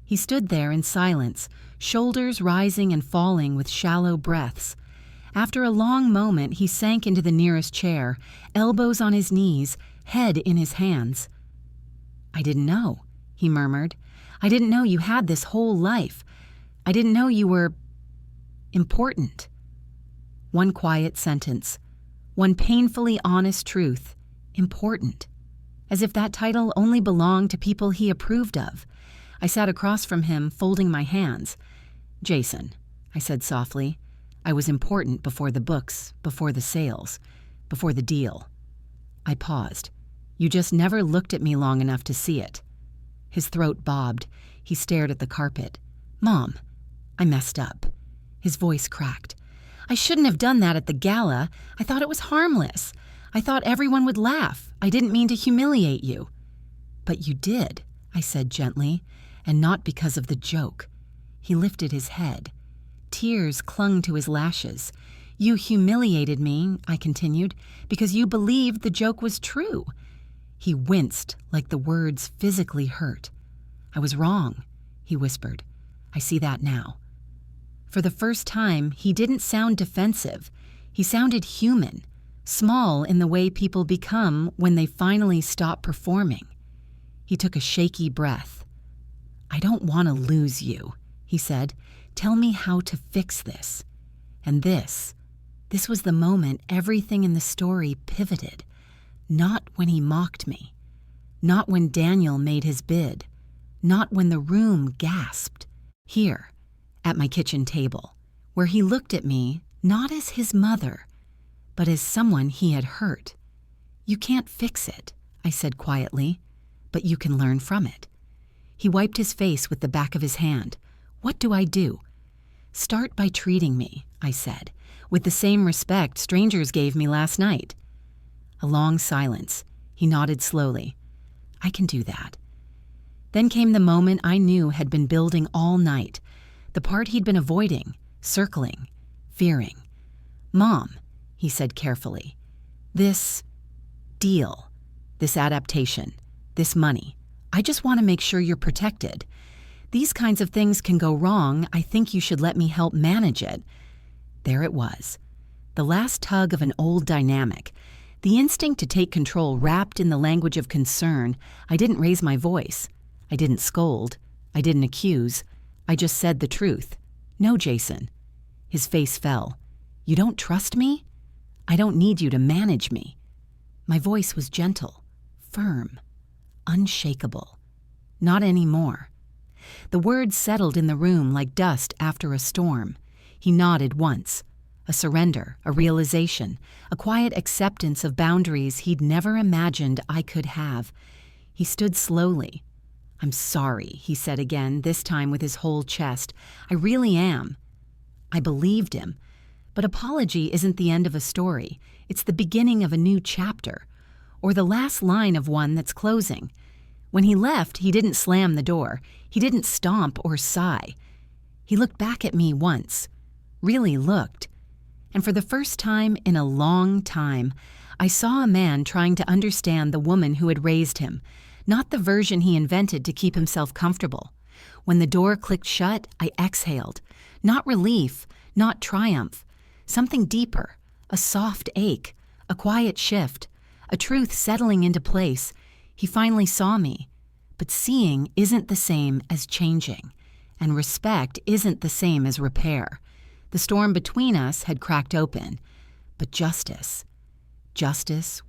He stood there in silence, shoulders rising and falling with shallow breaths. After a long moment, he sank into the nearest chair, elbows on his knees, head in his hands. "I didn't know," he murmured. "I didn't know you had this whole life. I didn't know you were important." One quiet sentence. One painfully honest truth. Important. As if that title only belonged to people he approved of. I sat across from him, folding my hands. "Jason," I said softly, "I was important before the books, before the sales, before the deal." I paused. "You just never looked at me long enough to see it." His throat bobbed. He stared at the carpet. "Mom, I messed up." His voice cracked. "I shouldn't have done that at the gala. I thought it was harmless. I thought everyone would laugh. I didn't mean to humiliate you." "But you did," I said gently, "and not because of the joke." He lifted his head. Tears clung to his lashes. "You humiliated me," I continued, "because you believed the joke was true." He winced like the words physically hurt. "I was wrong," he whispered. "I see that now." For the first time, he didn't sound defensive. He sounded human, small in the way people become when they finally stop performing. He took a shaky breath. "I don't want to lose you," he said. "Tell me how to fix this." And this was the moment everything in the story pivoted. Not when he mocked me. Not when Daniel made his bid. Not when the room gasped. Here, at my kitchen table, where he looked at me not as his mother, but as someone he had hurt. "You can't fix it," I said quietly, "but you can learn from it." He wiped his face with the back of his hand. "What do I do?" "Start by treating me," I said, "with the same respect strangers gave me last night." A long silence. He nodded slowly. "I can do that." Then came the moment I knew had been building all night, the part he'd been avoiding, circling, fearing. "Mom," he said carefully, "this deal, this adaptation, this money, I just want to make sure you're protected. These kinds of things can go wrong. I think you should let me help manage it." There it was, the last tug of an old dynamic, the instinct to take control wrapped in the language of concern. I didn't raise my voice. I didn't scold. I didn't accuse. I just said the truth. "No, Jason." His face fell. "You don't trust me? I don't need you to manage me." My voice was gentle, firm, unshakable. "Not anymore." The words settled in the room like dust after a storm. He nodded once. A surrender, a realization, a quiet acceptance of boundaries he'd never imagined I could have. He stood slowly. "I'm sorry," he said again, this time with his whole chest. "I really am." I believed him. But apology isn't the end of a story. It's the beginning of a new chapter, or the last line of one that's closing. When he left, he didn't slam the door. He didn't stomp or sigh. He looked back at me once, really looked. And for the first time in a long time, I saw a man trying to understand the woman who had raised him, not the version he invented to keep himself comfortable. When the door clicked shut, I exhaled. Not relief, not triumph. Something deeper, a soft ache, a quiet shift, a truth settling into place. He finally saw me. But seeing isn't the same as changing, and respect isn't the same as repair. The storm between us had cracked open, but justice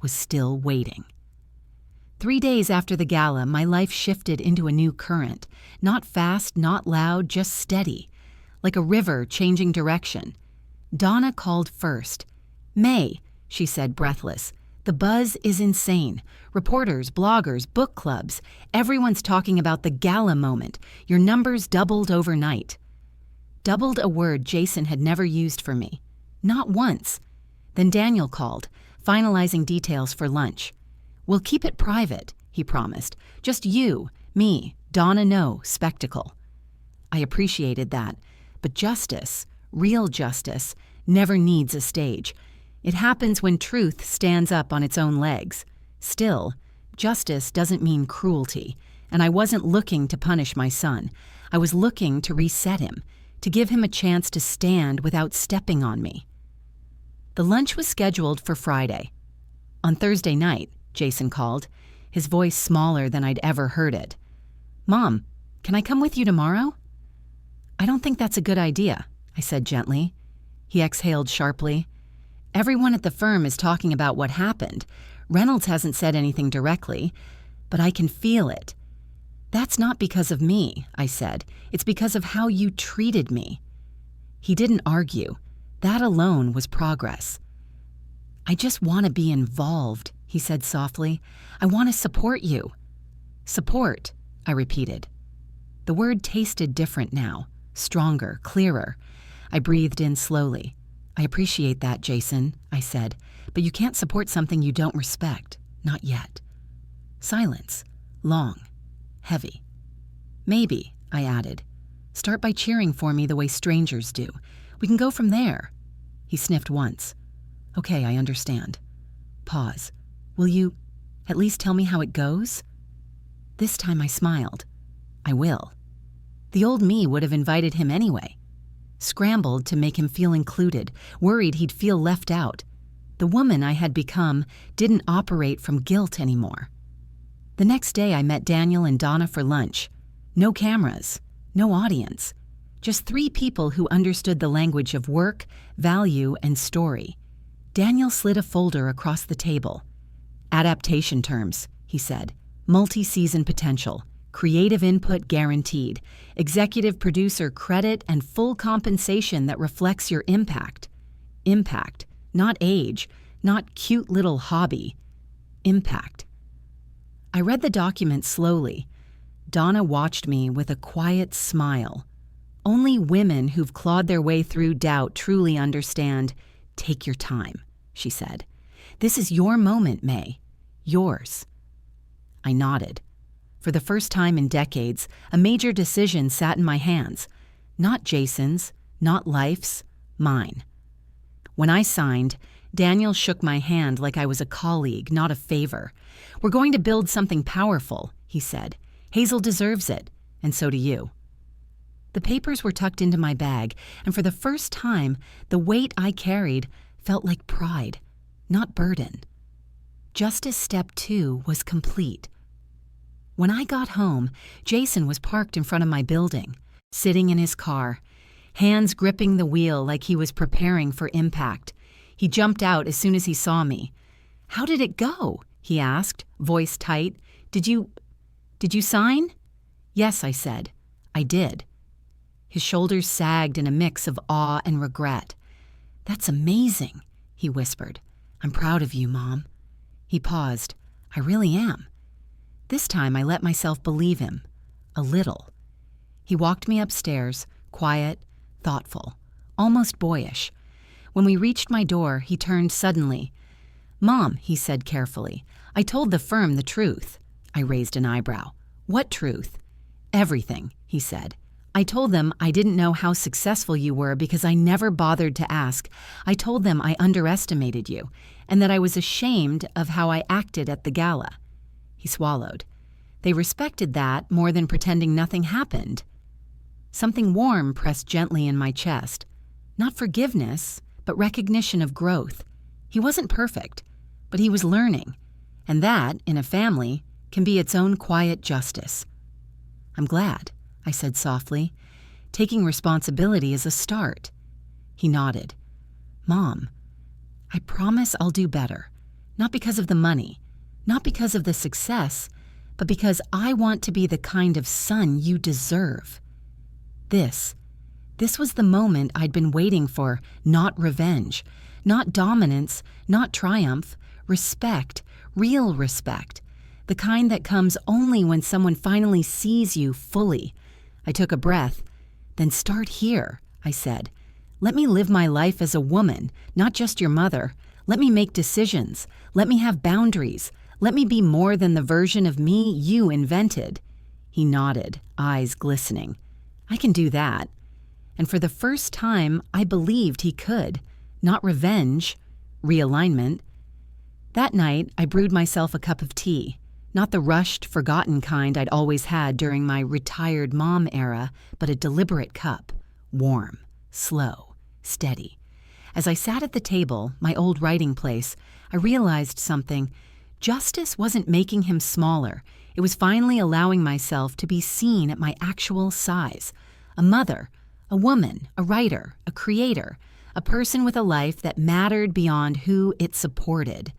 was still waiting. 3 days after the gala, my life shifted into a new current. Not fast, not loud, just steady, like a river changing direction. Donna called first. "May," she said, breathless. "The buzz is insane. Reporters, bloggers, book clubs. Everyone's talking about the gala moment. Your numbers doubled overnight." Doubled, a word Jason had never used for me. Not once. Then Daniel called, finalizing details for lunch. "We'll keep it private," he promised. "Just you, me, Donna, no spectacle." I appreciated that. But justice, real justice, never needs a stage. It happens when truth stands up on its own legs. Still, justice doesn't mean cruelty, and I wasn't looking to punish my son. I was looking to reset him, to give him a chance to stand without stepping on me. The lunch was scheduled for Friday. On Thursday night, Jason called, his voice smaller than I'd ever heard it. "Mom, can I come with you tomorrow?" "I don't think that's a good idea," I said gently. He exhaled sharply. "Everyone at the firm is talking about what happened. Reynolds hasn't said anything directly, but I can feel it." "That's not because of me," I said. "It's because of how you treated me." He didn't argue. That alone was progress. "I just want to be involved," he said softly. "I want to support you." "Support," I repeated. The word tasted different now, stronger, clearer. I breathed in slowly. "I appreciate that, Jason," I said, "but you can't support something you don't respect. Not yet." Silence. Long. Heavy. "Maybe," I added. "Start by cheering for me the way strangers do. We can go from there." He sniffed once. "Okay, I understand." Pause. "Will you at least tell me how it goes?" This time I smiled. "I will." The old me would have invited him anyway. scrambled to make him feel included, worried he'd feel left out. The woman I had become didn't operate from guilt anymore. The next day I met Daniel and Donna for lunch. No cameras, no audience, just 3 people who understood the language of work, value, and story. Daniel slid a folder across the table. Adaptation terms, he said. Multi-season potential. Creative input guaranteed. Executive producer credit and full compensation that reflects your impact. Impact, not age, not cute little hobby. Impact. I read the document slowly. Donna watched me with a quiet smile. Only women who've clawed their way through doubt truly understand. Take your time, she said. This is your moment, May. Yours. I nodded. For the first time in decades, a major decision sat in my hands. Not Jason's, not life's, mine. When I signed, Daniel shook my hand like I was a colleague, not a favor. We're going to build something powerful, he said. Hazel deserves it, and so do you. The papers were tucked into my bag, and for the first time, the weight I carried felt like pride, not burden. Justice Step 2 was complete. When I got home, Jason was parked in front of my building, sitting in his car, hands gripping the wheel like he was preparing for impact. He jumped out as soon as he saw me. "How did it go?" he asked, voice tight. Did you sign?" "Yes," I said. "I did." His shoulders sagged in a mix of awe and regret. "That's amazing," he whispered. "I'm proud of you, Mom." He paused. "I really am." This time I let myself believe him. A little. He walked me upstairs, quiet, thoughtful, almost boyish. When we reached my door, he turned suddenly. "Mom," he said carefully, "I told the firm the truth." I raised an eyebrow. "What truth?" "Everything," he said. "I told them I didn't know how successful you were because I never bothered to ask. I told them I underestimated you, and that I was ashamed of how I acted at the gala." He swallowed. They respected that more than pretending nothing happened. Something warm pressed gently in my chest. Not forgiveness, but recognition of growth. He wasn't perfect, but he was learning. And that, in a family, can be its own quiet justice. "I'm glad," I said softly. "Taking responsibility is a start." He nodded. "Mom, I promise I'll do better. Not because of the money, not because of the success, but because I want to be the kind of son you deserve." This was the moment I'd been waiting for, not revenge, not dominance, not triumph, respect, real respect, the kind that comes only when someone finally sees you fully. I took a breath. "Then start here," I said. "Let me live my life as a woman, not just your mother. Let me make decisions. Let me have boundaries. Let me be more than the version of me you invented." He nodded, eyes glistening. "I can do that." And for the first time, I believed he could. Not revenge, realignment. That night, I brewed myself a cup of tea. Not the rushed, forgotten kind I'd always had during my retired mom era, but a deliberate cup. Warm, slow, steady. As I sat at the table, my old writing place, I realized something. Justice wasn't making him smaller. It was finally allowing myself to be seen at my actual size. A mother, a woman, a writer, a creator, a person with a life that mattered beyond who it supported.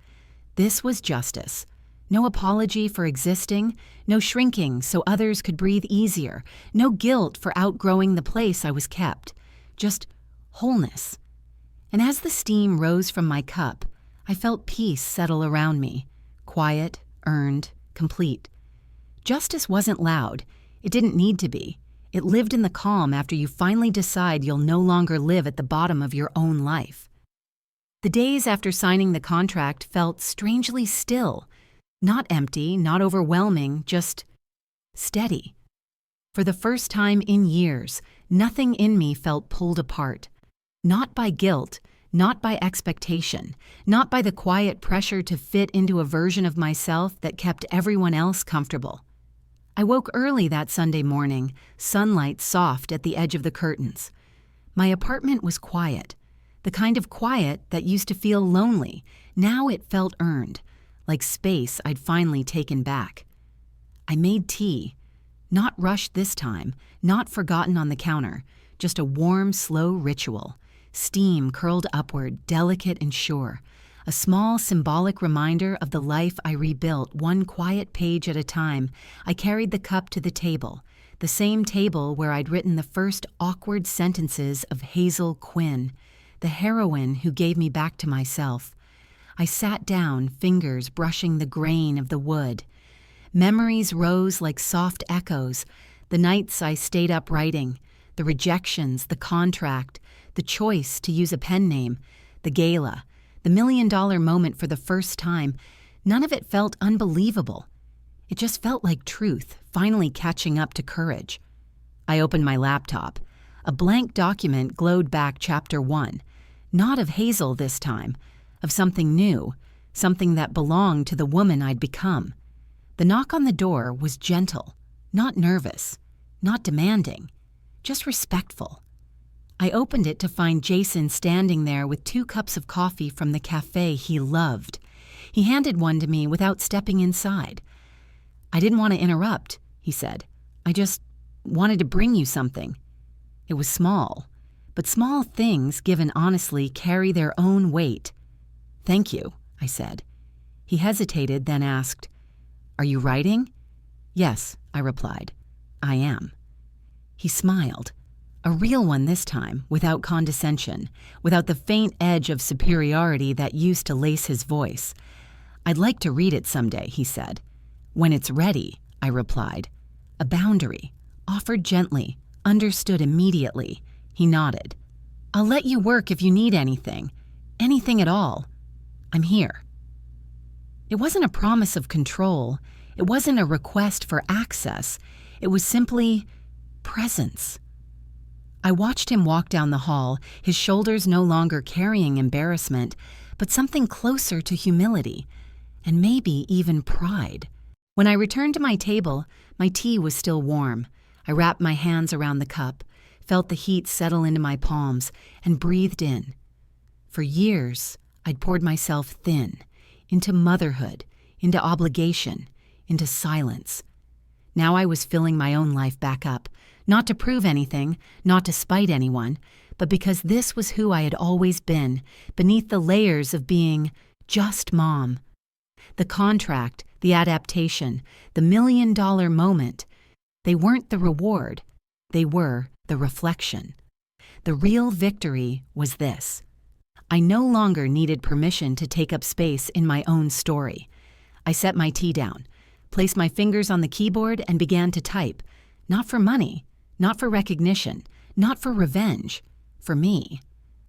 This was justice. No apology for existing, no shrinking so others could breathe easier, no guilt for outgrowing the place I was kept. Just wholeness. And as the steam rose from my cup, I felt peace settle around me. Quiet, earned, complete. Justice wasn't loud. It didn't need to be. It lived in the calm after you finally decide you'll no longer live at the bottom of your own life. The days after signing the contract felt strangely still. Not empty, not overwhelming, just steady. For the first time in years, nothing in me felt pulled apart. Not by guilt, not by expectation, not by the quiet pressure to fit into a version of myself that kept everyone else comfortable. I woke early that Sunday morning, sunlight soft at the edge of the curtains. My apartment was quiet, the kind of quiet that used to feel lonely. Now it felt earned, like space I'd finally taken back. I made tea, not rushed this time, not forgotten on the counter, just a warm, slow ritual. Steam curled upward, delicate and sure. A small symbolic reminder of the life I rebuilt, one quiet page at a time. I carried the cup to the table, the same table where I'd written the first awkward sentences of Hazel Quinn, the heroine who gave me back to myself. I sat down, fingers brushing the grain of the wood. Memories rose like soft echoes, the nights I stayed up writing, the rejections, the contract, the choice to use a pen name, the gala, the $1 million moment for the first time. None of it felt unbelievable. It just felt like truth, finally catching up to courage. I opened my laptop. A blank document glowed back chapter 1. Not of Hazel this time, of something new, something that belonged to the woman I'd become. The knock on the door was gentle, not nervous, not demanding, just respectful. I opened it to find Jason standing there with 2 cups of coffee from the cafe he loved. He handed one to me without stepping inside. "I didn't want to interrupt," he said. "I just wanted to bring you something." It was small, but small things, given honestly, carry their own weight. "Thank you," I said. He hesitated, then asked, "Are you writing?" "Yes," I replied. "I am." He smiled. A real one this time, without condescension, without the faint edge of superiority that used to lace his voice. "I'd like to read it someday," he said. "When it's ready," I replied. A boundary, offered gently, understood immediately. He nodded. "I'll let you work if you need anything. Anything at all. I'm here." It wasn't a promise of control. It wasn't a request for access. It was simply presence. I watched him walk down the hall, his shoulders no longer carrying embarrassment, but something closer to humility, and maybe even pride. When I returned to my table, my tea was still warm. I wrapped my hands around the cup, felt the heat settle into my palms, and breathed in. For years, I'd poured myself thin, into motherhood, into obligation, into silence. Now I was filling my own life back up, not to prove anything, not to spite anyone, but because this was who I had always been, beneath the layers of being just mom. The contract, the adaptation, the $1 million moment, they weren't the reward, they were the reflection. The real victory was this. I no longer needed permission to take up space in my own story. I set my tea down, placed my fingers on the keyboard, and began to type, not for money, not for recognition, not for revenge, for me.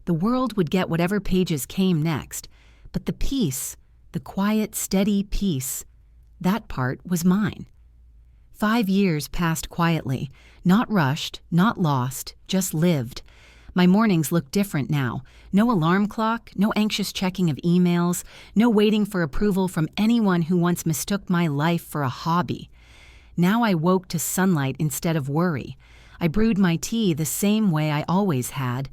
The world would get whatever pages came next, but the peace, the quiet, steady peace, that part was mine. 5 years passed quietly, not rushed, not lost, just lived. My mornings looked different now. No alarm clock, no anxious checking of emails, no waiting for approval from anyone who once mistook my life for a hobby. Now I woke to sunlight instead of worry. I brewed my tea the same way I always had,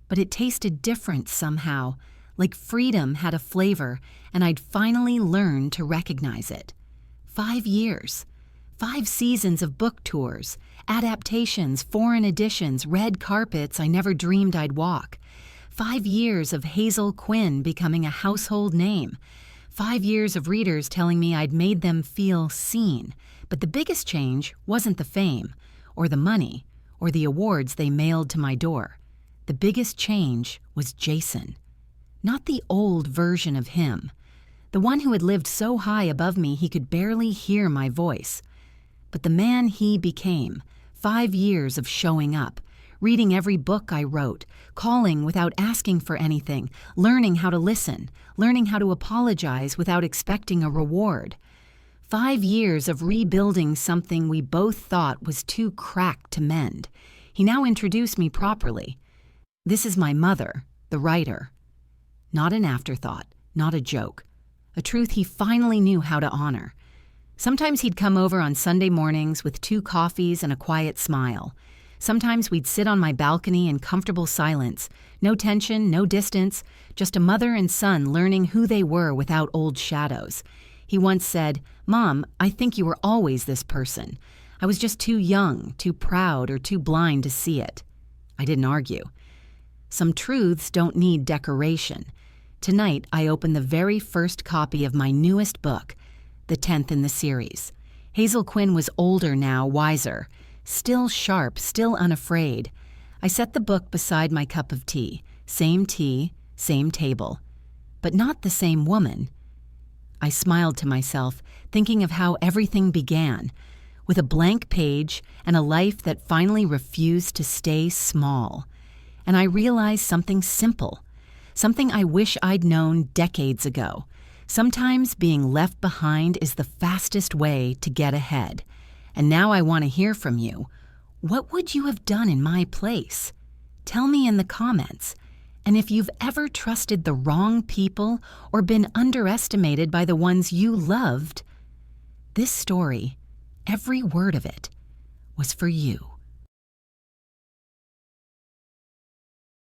but it tasted different somehow, like freedom had a flavor, and I'd finally learned to recognize it. 5 years. 5 seasons of book tours, adaptations, foreign editions, red carpets I never dreamed I'd walk. 5 years of Hazel Quinn becoming a household name. 5 years of readers telling me I'd made them feel seen. But the biggest change wasn't the fame, or the money, or the awards they mailed to my door. The biggest change was Jason. Not the old version of him. The one who had lived so high above me he could barely hear my voice. But the man he became, 5 years of showing up, reading every book I wrote, calling without asking for anything, learning how to listen, learning how to apologize without expecting a reward. 5 years of rebuilding something we both thought was too cracked to mend. He now introduced me properly. This is my mother, the writer. Not an afterthought, not a joke. A truth he finally knew how to honor. Sometimes he'd come over on Sunday mornings with 2 coffees and a quiet smile. Sometimes we'd sit on my balcony in comfortable silence. No tension, no distance, just a mother and son learning who they were without old shadows. He once said, "Mom, I think you were always this person. I was just too young, too proud, or too blind to see it." I didn't argue. Some truths don't need decoration. Tonight, I opened the very first copy of my newest book, the 10th in the series. Hazel Quinn was older now, wiser. Still sharp, still unafraid. I set the book beside my cup of tea. Same table. But not the same woman. I smiled to myself, thinking of how everything began, with a blank page and a life that finally refused to stay small. And I realized something simple, something I wish I'd known decades ago. Sometimes being left behind is the fastest way to get ahead. And now I want to hear from you. What would you have done in my place? Tell me in the comments. And if you've ever trusted the wrong people or been underestimated by the ones you loved, this story, every word of it, was for you.